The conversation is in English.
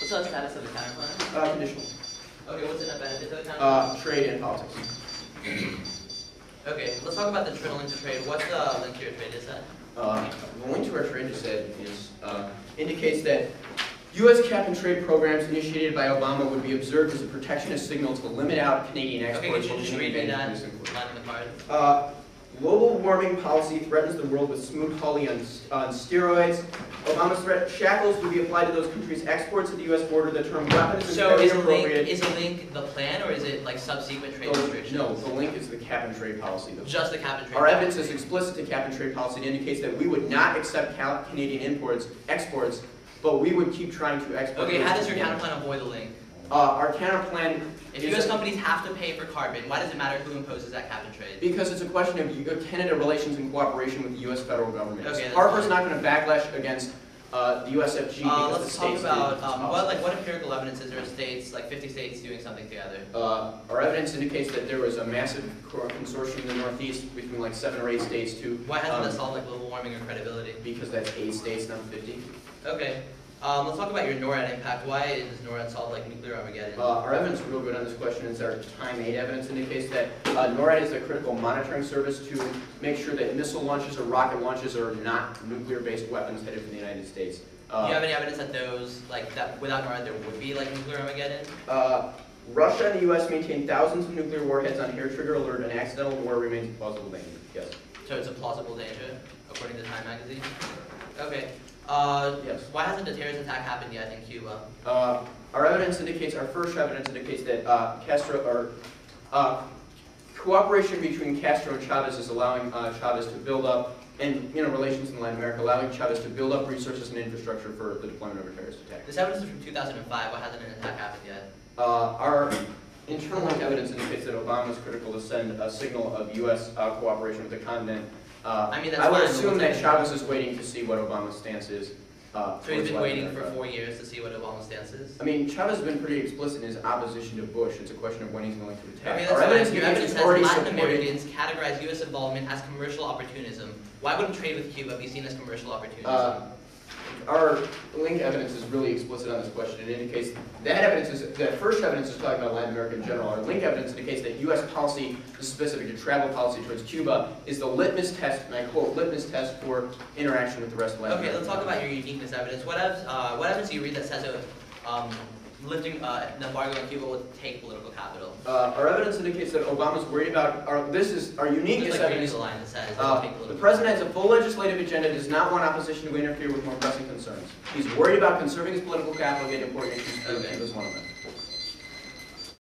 What's the status of the counterplan? Conditional. Okay, what's the net benefit to the counterplan? Trade and politics. Okay, let's talk about the link to trade. What's the link to your trade is that? The link to our trade is indicates that U.S. cap-and-trade programs initiated by Obama would be observed as a protectionist signal to limit out Canadian exports. Okay, could you just read me that line in the card? Global warming policy threatens the world with Smoot-Hawley on steroids. Obama's threat shackles would be applied to those countries' exports at the U.S. border. The term weapons is inappropriate. Is a link the plan, or is it like subsequent trade restrictions? No, the link is the cap-and-trade policy. Just the cap-and-trade Our evidence is explicit to cap-and-trade policy. It indicates that we would not accept Canadian exports, but we would keep trying to export. Okay, how does your counterplan avoid the link? Our counterplan. If U.S. companies have to pay for carbon, why does it matter who imposes that cap and trade? Because it's a question of Canada relations and cooperation with the U.S. federal government. Okay, Harper's not going to backlash against the USFG because let's talk about what empirical evidence is there of states, like 50 states, doing something together? Our evidence indicates that there was a massive consortium in the Northeast between like 7 or 8 states to. Why hasn't that solved like global warming or credibility? Because that's 8 states, not 50. Okay. Let's talk about your NORAD impact. Why does NORAD solve like nuclear Armageddon? Our evidence is real good on this question. It's our Time 8 evidence indicates that NORAD is a critical monitoring service to make sure that missile launches or rocket launches are not nuclear-based weapons headed for the United States. Do you have any evidence that those, like that, without NORAD, there would be like nuclear Armageddon? Russia and the U.S. maintain thousands of nuclear warheads on hair trigger alert, and accidental war remains a plausible danger. Yes. So it's a plausible danger, according to Time magazine. Okay. Yes. Why hasn't the terrorist attack happened yet in Cuba? Our evidence indicates, our first evidence indicates that cooperation between Castro and Chavez is allowing Chavez to build up, and relations in Latin America, allowing Chavez to build up resources and infrastructure for the deployment of a terrorist attack. This evidence is from 2005. Why hasn't an attack happened yet? Our internal evidence indicates that Obama is critical to send a signal of U.S. cooperation with the continent. I would assume that Chavez is waiting to see what Obama's stance is. So he's been waiting for 4 years to see what Obama's stance is? I mean, Chavez has been pretty explicit in his opposition to Bush. It's a question of when he's willing to attack. Okay, Your evidence says Latin Americans categorize U.S. involvement as commercial opportunism. Why wouldn't trade with Cuba be seen as commercial opportunism? Our link evidence is really explicit on this question. It indicates that first evidence is talking about Latin America in general. Our link evidence indicates that U.S. policy, specific to travel policy towards Cuba, is the litmus test, and I quote, litmus test for interaction with the rest of Latin America. Okay, let's talk about your uniqueness evidence. What evidence do you read that says lifting the embargo on Cuba would take political capital? Our evidence indicates that Obama's worried about our uniqueness evidence. The line that says it would take political the president has a full legislative agenda, does not want opposition to interfere with more pressing concerns. He's worried about conserving his political capital, getting important issues. Okay. Cuba's one